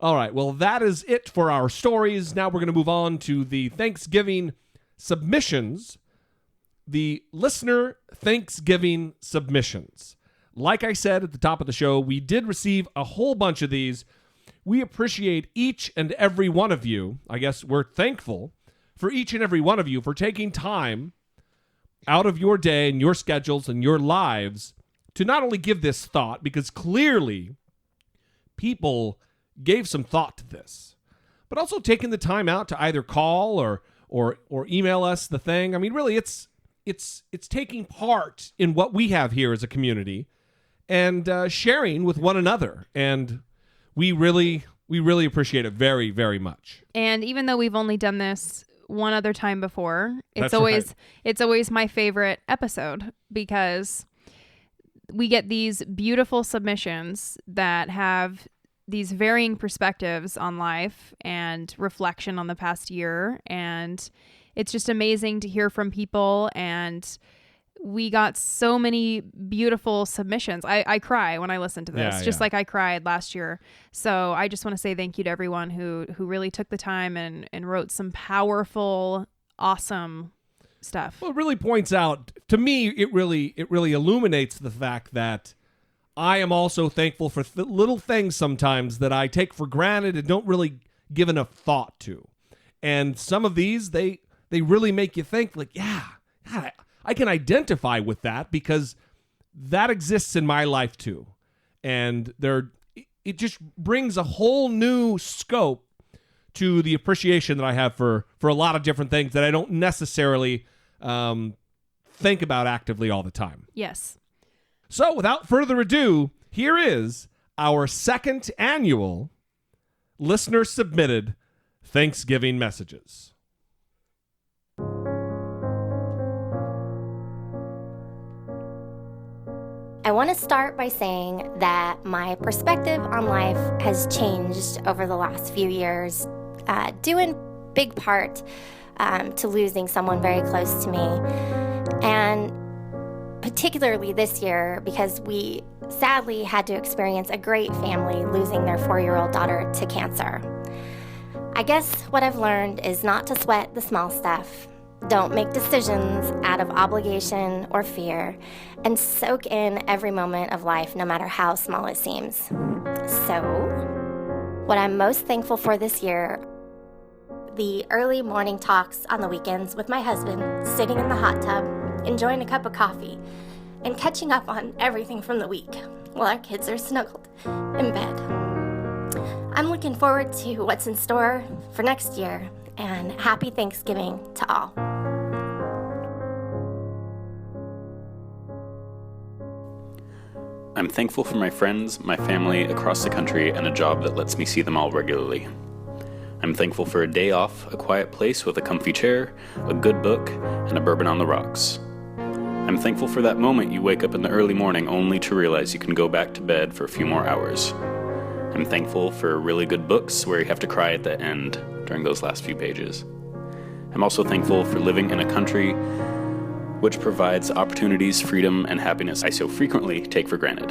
All right, well, that is it for our stories. Now we're going to move on to the Thanksgiving submissions, the listener Thanksgiving submissions. Like I said at the top of the show, we did receive a whole bunch of these. We appreciate each and every one of you. I guess we're thankful for each and every one of you for taking time out of your day and your schedules and your lives to not only give this thought, because clearly people gave some thought to this, but also taking the time out to either call or email us the thing. I mean, really, it's taking part in what we have here as a community and sharing with one another. And we really appreciate it very, very much. And even though we've only done this one other time before, it's That's always my favorite episode, because we get these beautiful submissions that have these varying perspectives on life and reflection on the past year. And it's just amazing to hear from people. And we got so many beautiful submissions. I cry when I listen to this, just like I cried last year. So I just want to say thank you to everyone who really took the time and wrote some powerful, awesome stuff. Well, it really points out, to me, it really illuminates the fact that I am also thankful for little things sometimes that I take for granted and don't really give enough thought to. And some of these, they really make you think, like, yeah, God, I can identify with that because that exists in my life too. And it just brings a whole new scope to the appreciation that I have for a lot of different things that I don't necessarily think about actively all the time. Yes. So without further ado, here is our second annual listener-submitted Thanksgiving messages. I want to start by saying that my perspective on life has changed over the last few years, due in big part to losing someone very close to me. And particularly this year, because we sadly had to experience a great family losing their 4-year-old daughter to cancer. I guess what I've learned is not to sweat the small stuff. Don't make decisions out of obligation or fear, and soak in every moment of life, no matter how small it seems. So, what I'm most thankful for this year, the early morning talks on the weekends with my husband, sitting in the hot tub, enjoying a cup of coffee, and catching up on everything from the week while our kids are snuggled in bed. I'm looking forward to what's in store for next year, and happy Thanksgiving to all. I'm thankful for my friends, my family across the country, and a job that lets me see them all regularly. I'm thankful for a day off, a quiet place with a comfy chair, a good book, and a bourbon on the rocks. I'm thankful for that moment you wake up in the early morning only to realize you can go back to bed for a few more hours. I'm thankful for really good books where you have to cry at the end during those last few pages. I'm also thankful for living in a country which provides opportunities, freedom, and happiness I so frequently take for granted.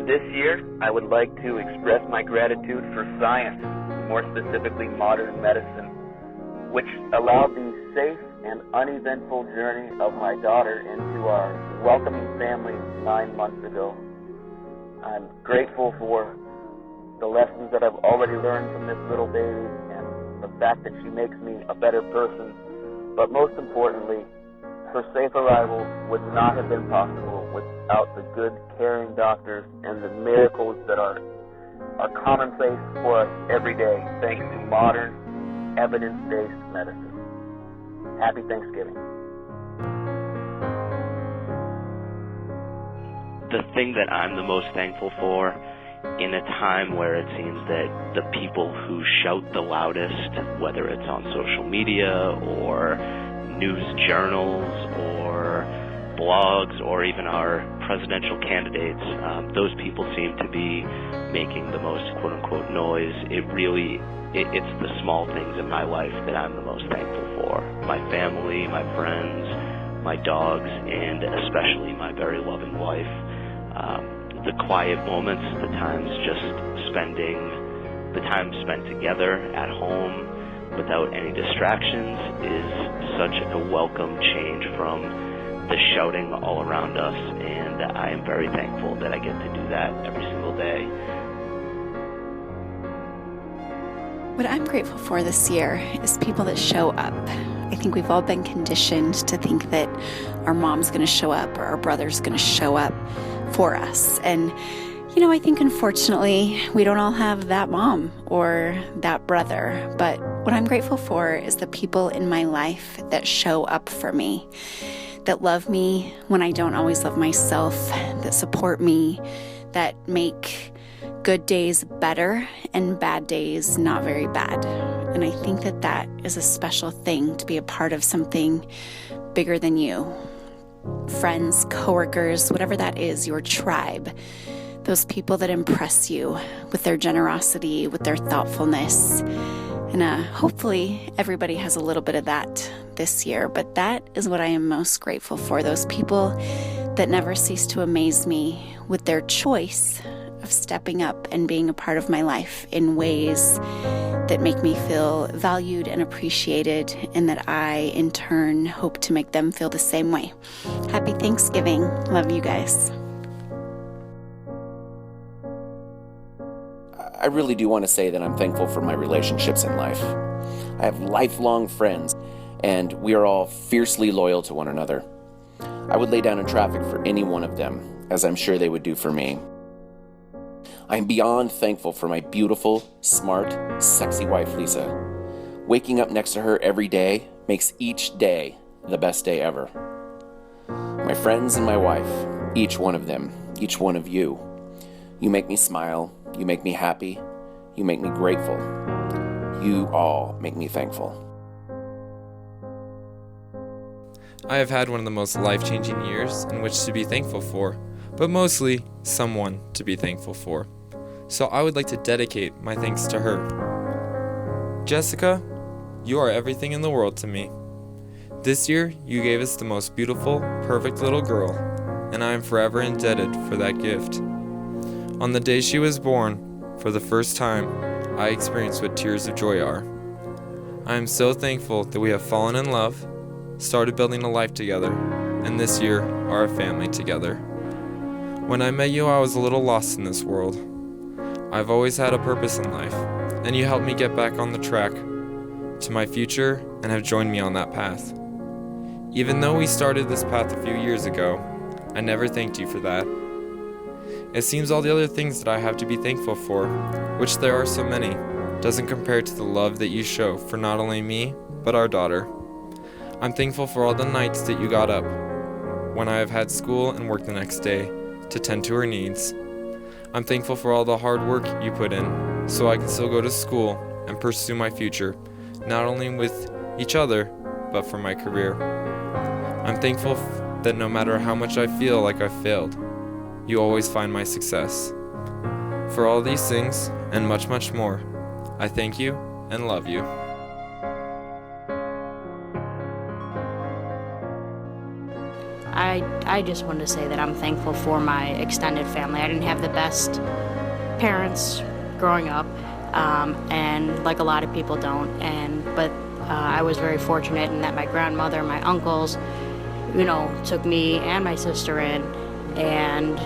This year, I would like to express my gratitude for science, more specifically modern medicine, which allowed the safe and uneventful journey of my daughter into our welcoming family 9 months ago. I'm grateful for the lessons that I've already learned from this little baby and the fact that she makes me a better person. But most importantly, her safe arrival would not have been possible without the good, caring doctors and the miracles that are commonplace for us every day, thanks to modern, evidence-based medicine. Happy Thanksgiving. The thing that I'm the most thankful for in a time where it seems that the people who shout the loudest, whether it's on social media or news journals or blogs or even our presidential candidates, those people seem to be making the most quote-unquote noise. It's the small things in my life that I'm the most thankful for. My family, my friends, my dogs, and especially my very loving wife. the quiet moments, the times just spending the time spent together at home without any distractions is such a welcome change from the shouting all around us, and I am very thankful that I get to do that every single day. What I'm grateful for this year is people that show up. I think we've all been conditioned to think that our mom's going to show up or our brother's going to show up for us. And I think unfortunately we don't all have that mom or that brother, but what I'm grateful for is the people in my life that show up for me, that love me when I don't always love myself, that support me, that make good days better and bad days not very bad. And I think that that is a special thing, to be a part of something bigger than you. Friends, coworkers, whatever that is, your tribe. Those people that impress you with their generosity, with their thoughtfulness. And hopefully everybody has a little bit of that this year, but that is what I am most grateful for. Those people that never cease to amaze me with their choice of stepping up and being a part of my life in ways that make me feel valued and appreciated, and that I, in turn, hope to make them feel the same way. Happy Thanksgiving. Love you guys. I really do want to say that I'm thankful for my relationships in life. I have lifelong friends, and we are all fiercely loyal to one another. I would lay down in traffic for any one of them, as I'm sure they would do for me. I am beyond thankful for my beautiful, smart, sexy wife, Lisa. Waking up next to her every day makes each day the best day ever. My friends and my wife, each one of them, each one of you, you make me smile. You make me happy. You make me grateful. You all make me thankful. I have had one of the most life-changing years in which to be thankful for, but mostly someone to be thankful for. So I would like to dedicate my thanks to her. Jessica, you are everything in the world to me. This year, you gave us the most beautiful, perfect little girl, and I am forever indebted for that gift. On the day she was born, for the first time, I experienced what tears of joy are. I am so thankful that we have fallen in love, started building a life together, and this year are a family together. When I met you, I was a little lost in this world. I've always had a purpose in life, and you helped me get back on the track to my future and have joined me on that path. Even though we started this path a few years ago, I never thanked you for that. It seems all the other things that I have to be thankful for, which there are so many, doesn't compare to the love that you show for not only me, but our daughter. I'm thankful for all the nights that you got up, when I have had school and work the next day, to tend to her needs. I'm thankful for all the hard work you put in, so I can still go to school and pursue my future, not only with each other, but for my career. I'm thankful that no matter how much I feel like I've failed, you always find my success. For all these things, and much, much more, I thank you and love you. I just wanted to say that I'm thankful for my extended family. I didn't have the best parents growing up, and like a lot of people don't. But I was very fortunate in that my grandmother, my uncles, took me and my sister in, and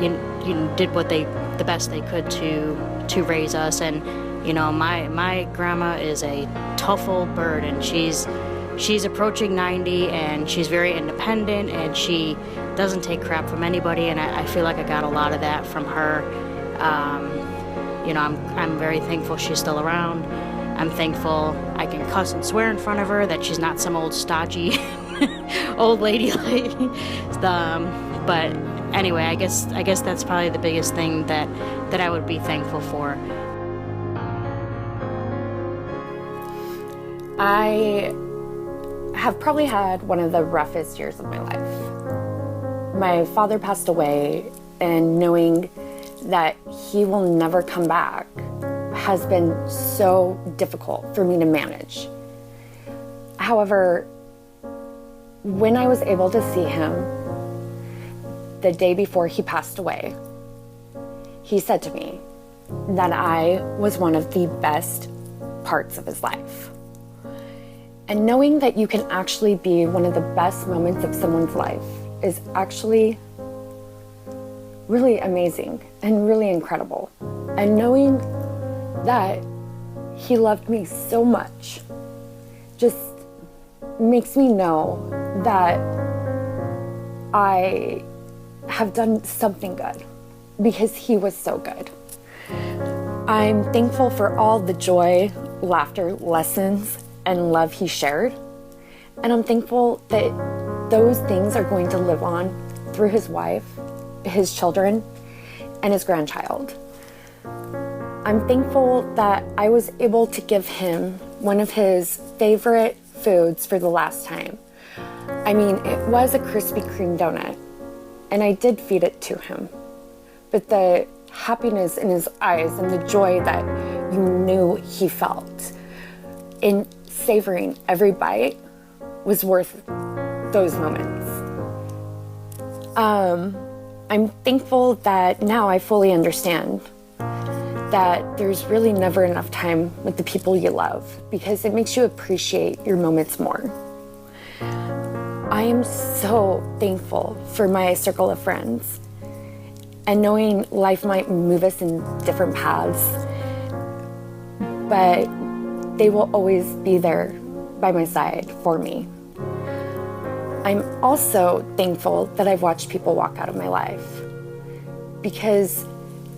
you did the best they could to raise us. And my grandma is a tough old bird, and she's approaching 90, and she's very independent, and she doesn't take crap from anybody, and I feel like I got a lot of that from her. I'm very thankful she's still around. I'm thankful I can cuss and swear in front of her, that she's not some old stodgy old lady. But anyway, I guess that's probably the biggest thing that I would be thankful for. I have probably had one of the roughest years of my life. My father passed away, and knowing that he will never come back has been so difficult for me to manage. However, when I was able to see him the day before he passed away, he said to me that I was one of the best parts of his life. And knowing that you can actually be one of the best moments of someone's life is actually really amazing and really incredible. And knowing that he loved me so much just makes me know that I have done something good because he was so good. I'm thankful for all the joy, laughter, lessons, and love he shared. And I'm thankful that those things are going to live on through his wife, his children, and his grandchild. I'm thankful that I was able to give him one of his favorite foods for the last time. I mean, it was a Krispy Kreme donut, and I did feed it to him. But the happiness in his eyes and the joy that you knew he felt in savoring every bite was worth those moments. I'm thankful that now I fully understand that there's really never enough time with the people you love because it makes you appreciate your moments more. I am so thankful for my circle of friends and knowing life might move us in different paths, but they will always be there by my side for me. I'm also thankful that I've watched people walk out of my life because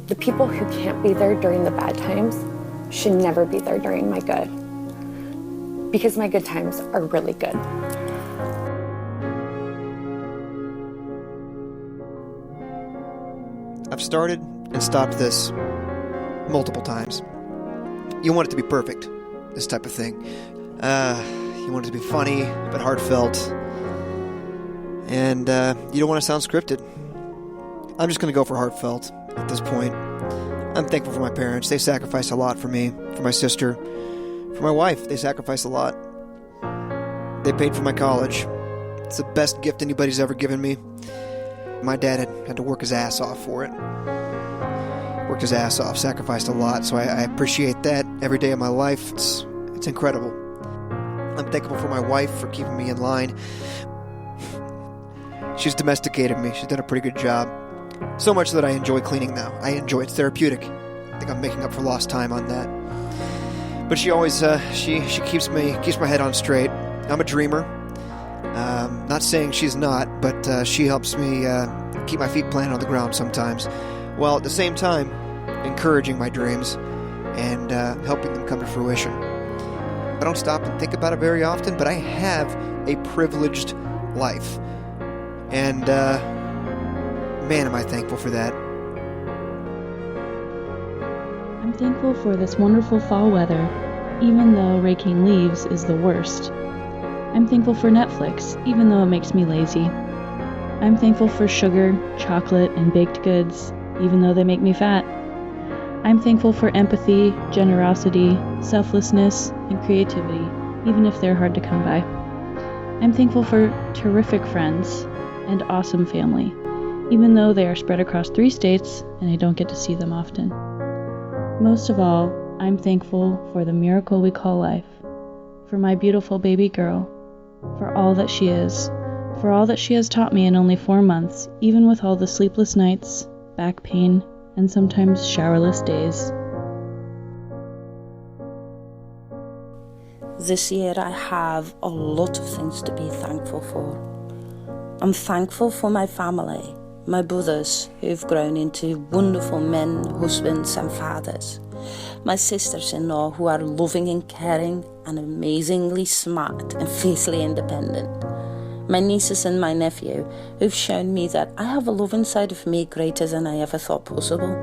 the people who can't be there during the bad times should never be there during my good, because my good times are really good. I've started and stopped this multiple times. You want it to be perfect, this type of thing. You want it to be funny, but heartfelt. And you don't want to sound scripted. I'm just going to go for heartfelt at this point. I'm thankful for my parents. They sacrificed a lot for me, for my sister, for my wife. They sacrificed a lot. They paid for my college. It's the best gift anybody's ever given me. My dad had to work his ass off for it. Worked his ass off, sacrificed a lot, so I appreciate that every day of my life. It's incredible. I'm thankful for my wife for keeping me in line. She's domesticated me. She's done a pretty good job. So much that I enjoy cleaning now. I enjoy it. It's therapeutic. I think I'm making up for lost time on that. But she always, she keeps my head on straight. I'm a dreamer. Not saying she's not, but she helps me keep my feet planted on the ground sometimes, while at the same time encouraging my dreams and helping them come to fruition. I don't stop and think about it very often, but I have a privileged life. And, man, am I thankful for that. I'm thankful for this wonderful fall weather, even though raking leaves is the worst. I'm thankful for Netflix, even though it makes me lazy. I'm thankful for sugar, chocolate, and baked goods, even though they make me fat. I'm thankful for empathy, generosity, selflessness, and creativity, even if they're hard to come by. I'm thankful for terrific friends and awesome family, even though they are spread across 3 states and I don't get to see them often. Most of all, I'm thankful for the miracle we call life, for my beautiful baby girl, for all that she is, for all that she has taught me in only 4 months, even with all the sleepless nights, back pain, and sometimes showerless days. This year I have a lot of things to be thankful for. I'm thankful for my family, my brothers who've grown into wonderful men, husbands and fathers. My sisters-in-law who are loving and caring and amazingly smart and fiercely independent. My nieces and my nephew who've shown me that I have a love inside of me greater than I ever thought possible.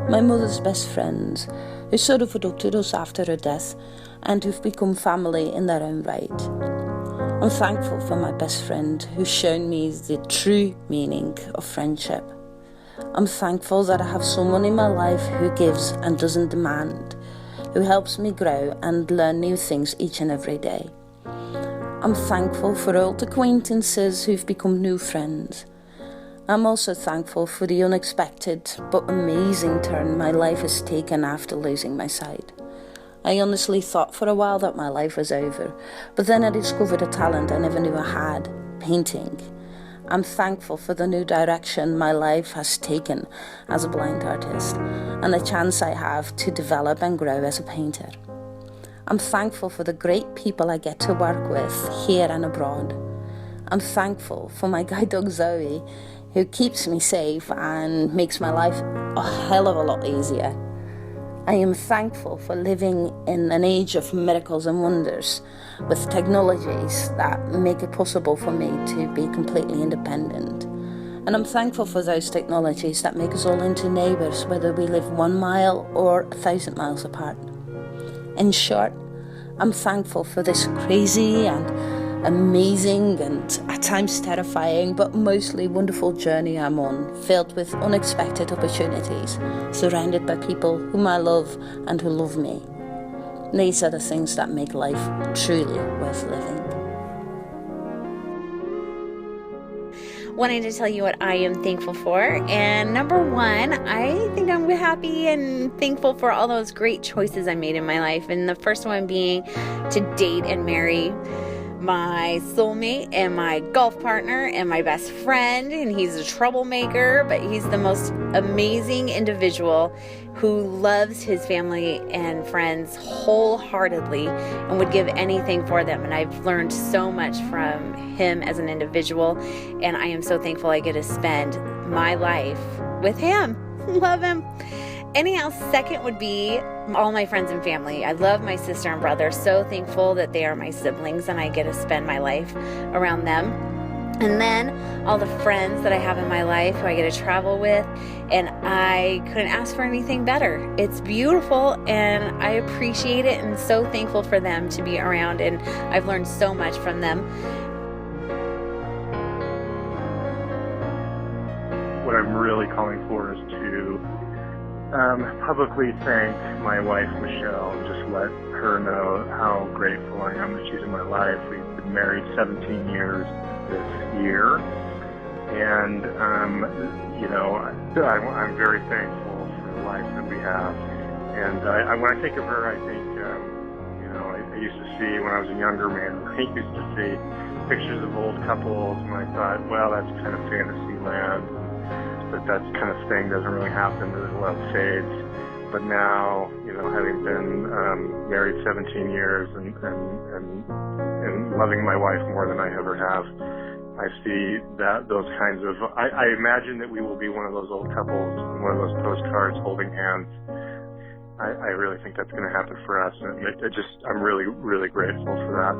My mother's best friends who sort of adopted us after her death and who've become family in their own right. I'm thankful for my best friend who's shown me the true meaning of friendship. I'm thankful that I have someone in my life who gives and doesn't demand, who helps me grow and learn new things each and every day. I'm thankful for old acquaintances who've become new friends. I'm also thankful for the unexpected but amazing turn my life has taken after losing my sight. I honestly thought for a while that my life was over, but then I discovered a talent I never knew I had, painting. I'm thankful for the new direction my life has taken as a blind artist and the chance I have to develop and grow as a painter. I'm thankful for the great people I get to work with here and abroad. I'm thankful for my guide dog Zoe, who keeps me safe and makes my life a hell of a lot easier. I am thankful for living in an age of miracles and wonders with technologies that make it possible for me to be completely independent. And I'm thankful for those technologies that make us all into neighbours, whether we live 1 mile or 1,000 miles apart. In short, I'm thankful for this crazy and amazing and at times terrifying but mostly wonderful journey I'm on, filled with unexpected opportunities, surrounded by people whom I love and who love me. These are the things that make life truly worth living. Wanted to tell you what I am thankful for. And number one, I think I'm happy and thankful for all those great choices I made in my life. And the first one being to date and marry my soulmate and my golf partner and my best friend. And he's a troublemaker, but he's the most amazing individual who loves his family and friends wholeheartedly and would give anything for them. And I've learned so much from him as an individual, and I am so thankful I get to spend my life with him. Love him. Anyhow, second would be all my friends and family. I love my sister and brother. So thankful that they are my siblings and I get to spend my life around them. And then all the friends that I have in my life who I get to travel with, and I couldn't ask for anything better. It's beautiful and I appreciate it and so thankful for them to be around, and I've learned so much from them. What I'm really calling for is to publicly thank my wife, Michelle, and just let her know how grateful I am that she's in my life. We've been married 17 years this year, and I'm very thankful for the life that we have. And when I think of her, I think, I used to see, when I was a younger man, I used to see pictures of old couples, and I thought, well, that's kind of fantasy land. That kind of thing doesn't really happen, the love fades. But now, having been married 17 years and loving my wife more than I ever have, I see that those kinds of, I imagine that we will be one of those old couples, one of those postcards holding hands. I really think that's going to happen for us, and I'm really, really grateful for that.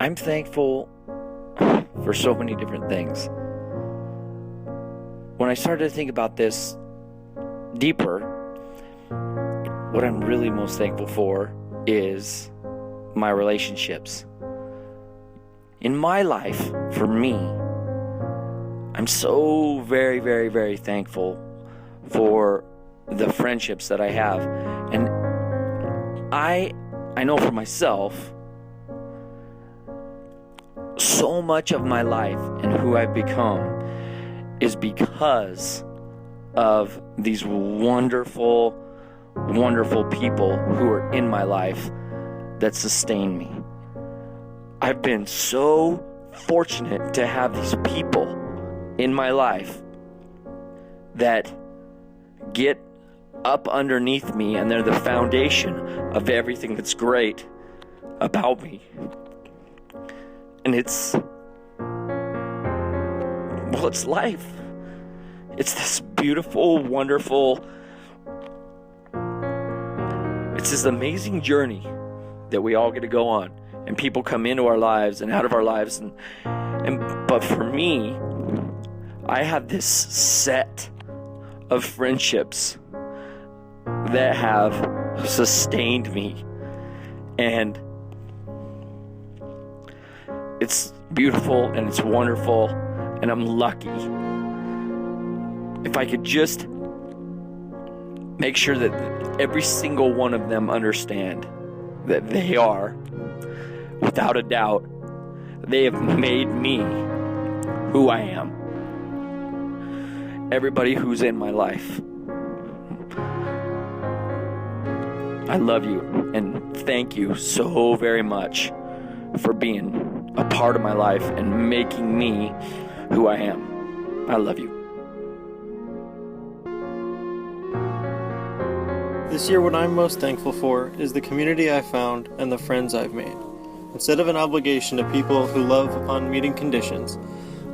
I'm thankful for so many different things. When I started to think about this deeper, what I'm really most thankful for is my relationships. In my life, for me, I'm so very, very, very thankful for the friendships that I have. And I know for myself, so much of my life and who I've become is because of these wonderful, wonderful people who are in my life that sustain me. I've been so fortunate to have these people in my life that get up underneath me, and they're the foundation of everything that's great about me. And it's life. It's this beautiful, wonderful, it's this amazing journey that we all get to go on. And people come into our lives and out of our lives. But for me, I have this set of friendships that have sustained me. And it's beautiful and it's wonderful, and I'm lucky. If I could just make sure that every single one of them understand that they are, without a doubt, They have made me who I am. Everybody who's in my life, I love you and thank you so very much for being a part of my life and making me who I am. I love you. This year, what I'm most thankful for is the community I found and the friends I've made. Instead of an obligation to people who love upon meeting conditions,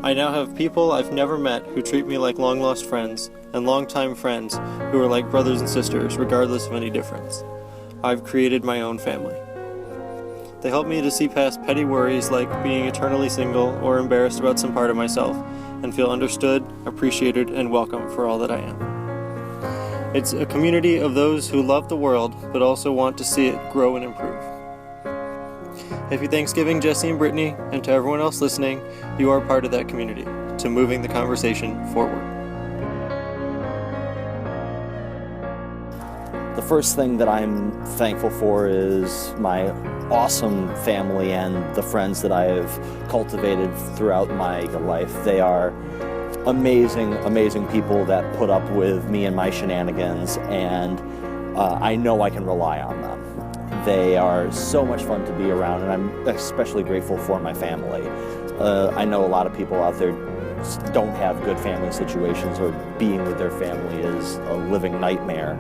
I now have people I've never met who treat me like long-lost friends and longtime friends who are like brothers and sisters regardless of any difference. I've created my own family. They help me to see past petty worries like being eternally single or embarrassed about some part of myself and feel understood, appreciated, and welcome for all that I am. It's a community of those who love the world but also want to see it grow and improve. Happy Thanksgiving, Jesse and Brittany, and to everyone else listening, you are part of that community, to moving the conversation forward. The first thing that I'm thankful for is my awesome family and the friends that I have cultivated throughout my life. They are amazing, amazing people that put up with me and my shenanigans, and I know I can rely on them. They are so much fun to be around, and I'm especially grateful for my family. I know a lot of people out there don't have good family situations, or being with their family is a living nightmare.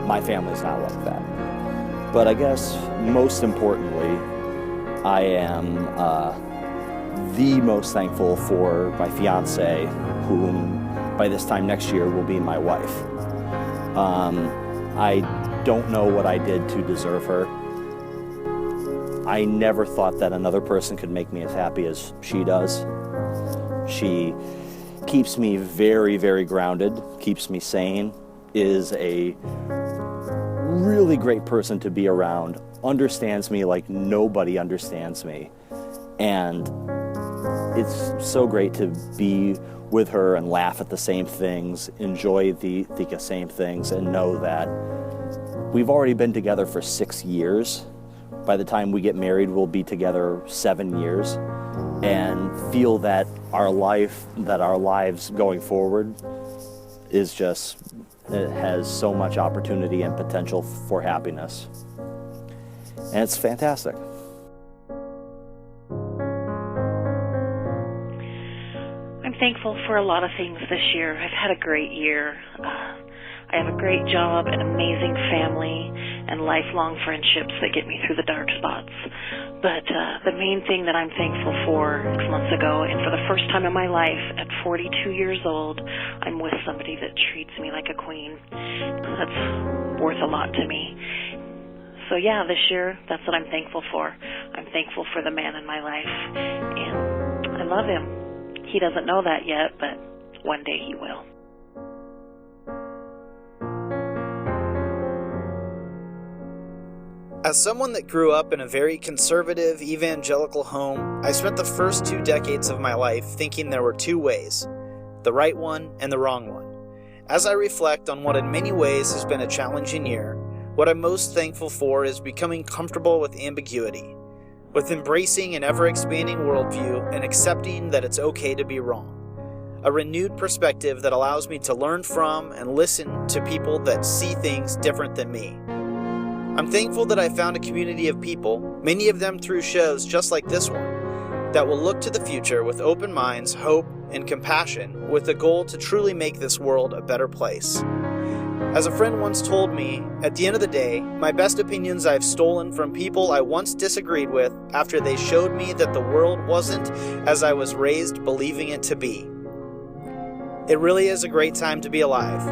My family's not like that. But I guess most importantly, I am the most thankful for my fiance, whom by this time next year will be my wife. I don't know what I did to deserve her. I never thought that another person could make me as happy as she does. She keeps me very, very grounded, keeps me sane, is a really great person to be around, understands me like nobody understands me. And it's so great to be with her and laugh at the same things, enjoy the same things, and know that we've already been together for 6 years. By the time we get married, we'll be together 7 years, and feel that our lives going forward is just, it has so much opportunity and potential for happiness. And it's fantastic. I'm thankful for a lot of things this year. I've had a great year. I have a great job, an amazing family, and lifelong friendships that get me through the dark spots. But the main thing that I'm thankful for 6 months ago, and for the first time in my life, at 42 years old, I'm with somebody that treats me like a queen. That's worth a lot to me. So yeah, this year, that's what I'm thankful for. I'm thankful for the man in my life, and I love him. He doesn't know that yet, but one day he will. As someone that grew up in a very conservative, evangelical home, I spent the first 2 decades of my life thinking there were 2 ways, the right one and the wrong one. As I reflect on what in many ways has been a challenging year, what I'm most thankful for is becoming comfortable with ambiguity, with embracing an ever-expanding worldview and accepting that it's okay to be wrong. A renewed perspective that allows me to learn from and listen to people that see things different than me. I'm thankful that I found a community of people, many of them through shows just like this one, that will look to the future with open minds, hope, and compassion, with the goal to truly make this world a better place. As a friend once told me, at the end of the day, my best opinions I've stolen from people I once disagreed with after they showed me that the world wasn't as I was raised believing it to be. It really is a great time to be alive.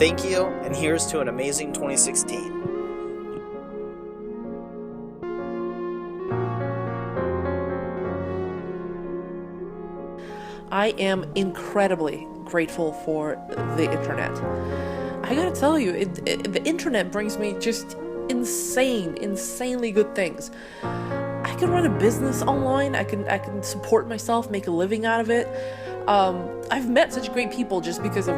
Thank you, and here's to an amazing 2016. I am incredibly grateful for the internet. I gotta tell you, the internet brings me just insanely good things. I can run a business online. I can support myself, make a living out of it. I've met such great people just because of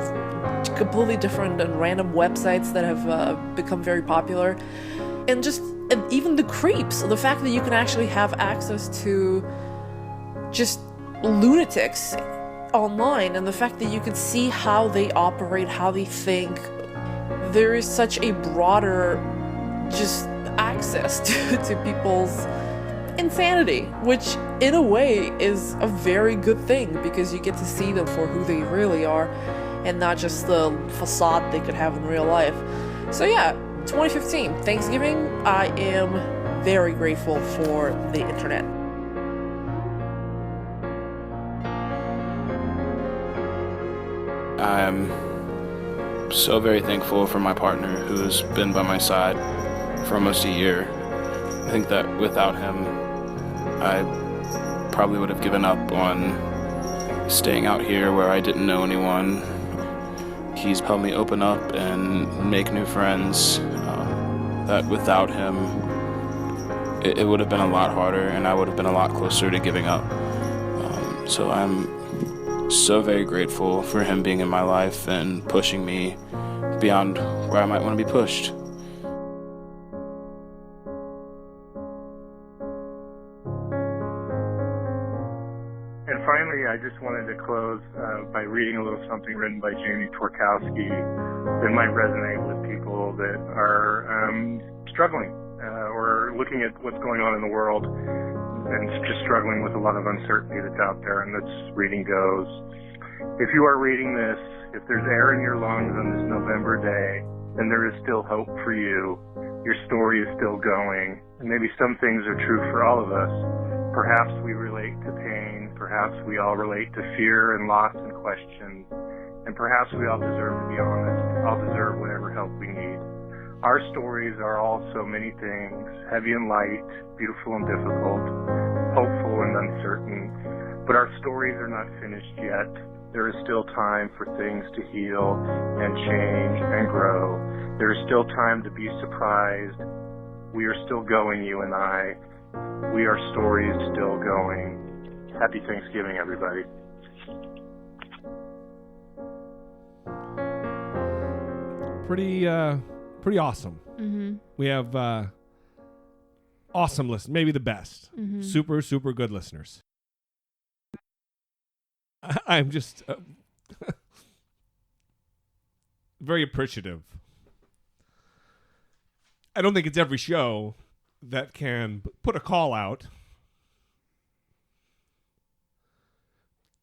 completely different and random websites that have become very popular. And even the creeps, the fact that you can actually have access to just lunatics online, and the fact that you can see how they operate, how they think. There is such a broader just access to people's insanity, which in a way is a very good thing, because you get to see them for who they really are and not just the facade they could have in real life. So yeah, 2015, Thanksgiving, I am very grateful for the internet. I'm so very thankful for my partner who's been by my side for almost a year. I think that without him, I probably would have given up on staying out here where I didn't know anyone. He's helped me open up and make new friends. That without him, it would have been a lot harder, and I would have been a lot closer to giving up. So I'm so very grateful for him being in my life and pushing me beyond where I might want to be pushed. And finally, I just wanted to close by reading a little something written by Jamie Tworkowski that might resonate with people that are struggling or looking at what's going on in the world and just struggling with a lot of uncertainty that's out there. And this reading goes, if you are reading this, if there's air in your lungs on this November day, then there is still hope for you. Your story is still going. And maybe some things are true for all of us. Perhaps we relate to pain. Perhaps we all relate to fear and loss and questions. And perhaps we all deserve to be honest. All deserve whatever help we need. Our stories are all so many things, heavy and light, beautiful and difficult, hopeful and uncertain. But our stories are not finished yet. There is still time for things to heal and change and grow. There is still time to be surprised. We are still going, you and I. We are stories still going. Happy Thanksgiving, everybody. Pretty awesome. Mm-hmm. We have awesome listeners, maybe the best. Mm-hmm. Super, super good listeners. I'm just very appreciative. I don't think it's every show that can put a call out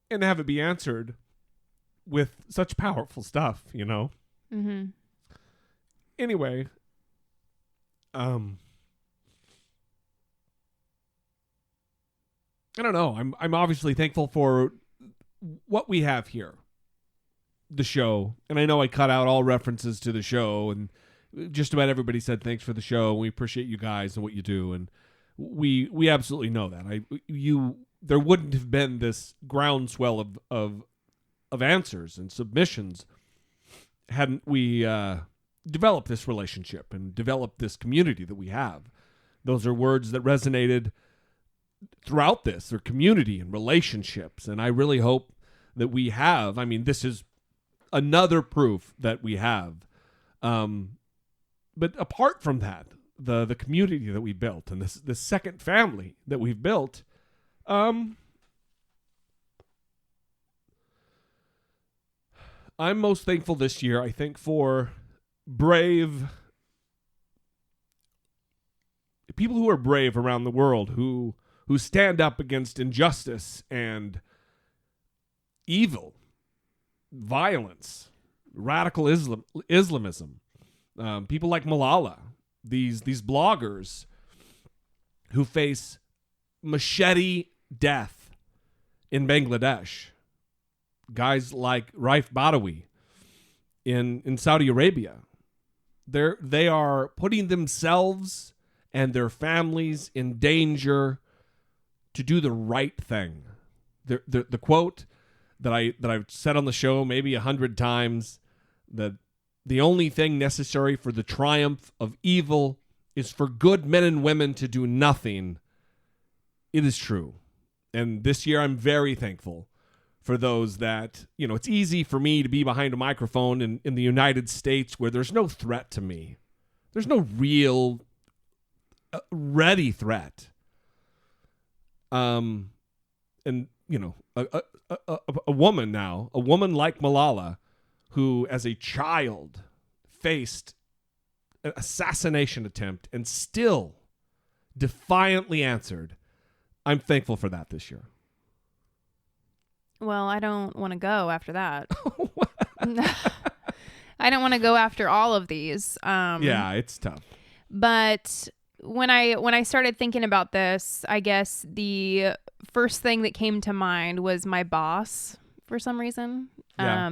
and have it be answered with such powerful stuff, you know? Mm-hmm. Anyway, I don't know. I'm obviously thankful for what we have here, the show. And I know I cut out all references to the show, and just about everybody said thanks for the show. We appreciate you guys and what you do, and we absolutely know that. There wouldn't have been this groundswell of answers and submissions hadn't we developed this relationship and developed this community that we have. Those are words that resonated throughout this, or community and relationships. And I really hope that we have, I mean, this is another proof that we have. But apart from that, the community that we built and this second family that we've built, I'm most thankful this year, I think, for brave people who are brave around the world, who stand up against injustice and evil, violence, radical Islamism. People like Malala, these bloggers who face machete death in Bangladesh. Guys like Raif Badawi in Saudi Arabia. They are putting themselves and their families in danger to do the right thing. The quote that I've said on the show maybe 100 times, that the only thing necessary for the triumph of evil is for good men and women to do nothing. It is true. And this year I'm very thankful for those that, you know, it's easy for me to be behind a microphone in the United States where there's no threat to me. There's no real ready threat. And and a woman now, a woman like Malala, who as a child faced an assassination attempt and still defiantly answered, I'm thankful for that this year. Well, I don't want to go after that. I don't want to go after all of these. Yeah, it's tough. But when I started thinking about this, I guess the first thing that came to mind was my boss for some reason. Yeah.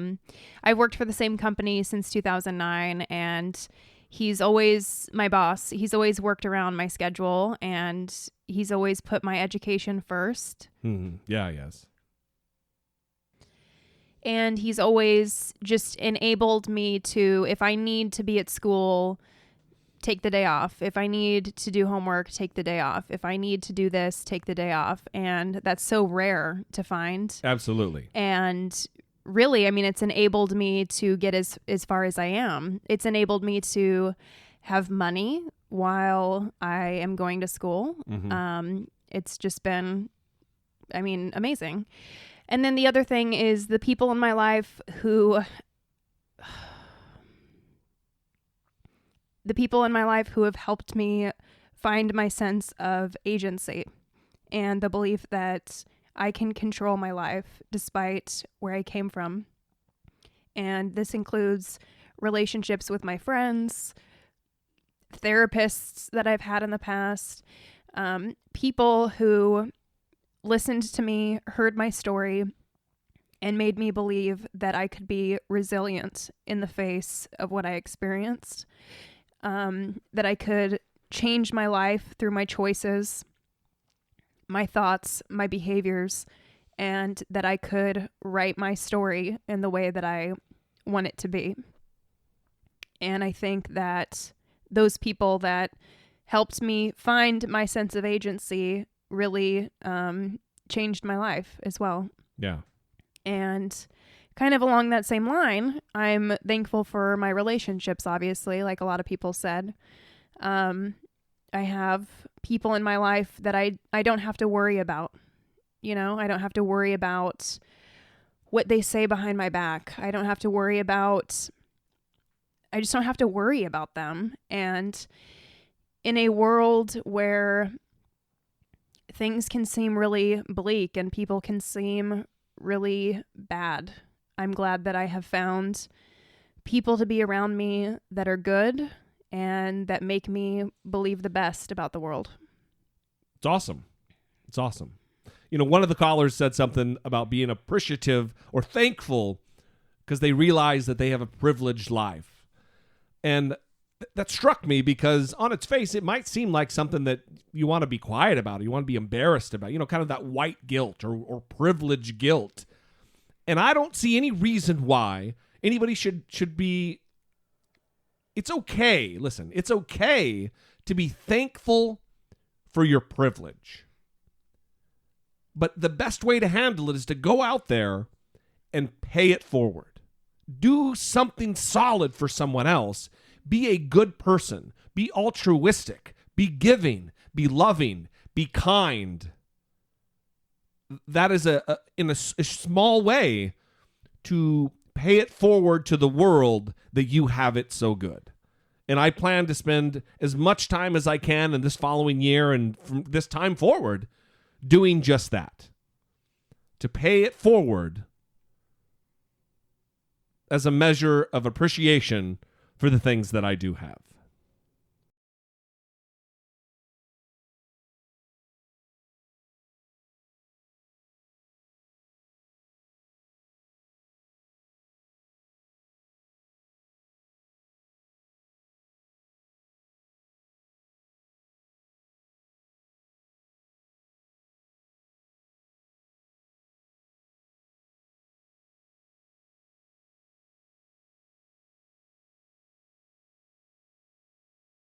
I've worked for the same company since 2009, and he's always my boss. He's always worked around my schedule, and he's always put my education first. Yeah, yes. And he's always just enabled me to, if I need to be at school, take the day off. If I need to do homework, take the day off. If I need to do this, take the day off. And that's so rare to find. Absolutely. And really, I mean, it's enabled me to get as far as I am. It's enabled me to have money while I am going to school. It's just been, I mean, amazing. And then the other thing is the people in my life who have helped me find my sense of agency and the belief that I can control my life despite where I came from. And this includes relationships with my friends, therapists that I've had in the past, people who listened to me, heard my story, and made me believe that I could be resilient in the face of what I experienced, that I could change my life through my choices, my thoughts, my behaviors, and that I could write my story in the way that I want it to be. And I think that those people that helped me find my sense of agency really changed my life as well. Yeah. And kind of along that same line, I'm thankful for my relationships, obviously, like a lot of people said. I have people in my life that I don't have to worry about. I don't have to worry about what they say behind my back. I just don't have to worry about them. And in a world where things can seem really bleak and people can seem really bad, I'm glad that I have found people to be around me that are good and that make me believe the best about the world. It's awesome. It's awesome. One of the callers said something about being appreciative or thankful because they realize that they have a privileged life. And that struck me because on its face, it might seem like something that you want to be quiet about, you want to be embarrassed about, kind of that white guilt or privilege guilt. And I don't see any reason why anybody should be. It's okay. Listen, it's okay to be thankful for your privilege. But the best way to handle it is to go out there and pay it forward. Do something solid for someone else. Be a good person. Be altruistic. Be giving. Be loving. Be kind. That is in a small way to pay it forward to the world that you have it so good. And I plan to spend as much time as I can in this following year and from this time forward doing just that. To pay it forward as a measure of appreciation for the things that I do have.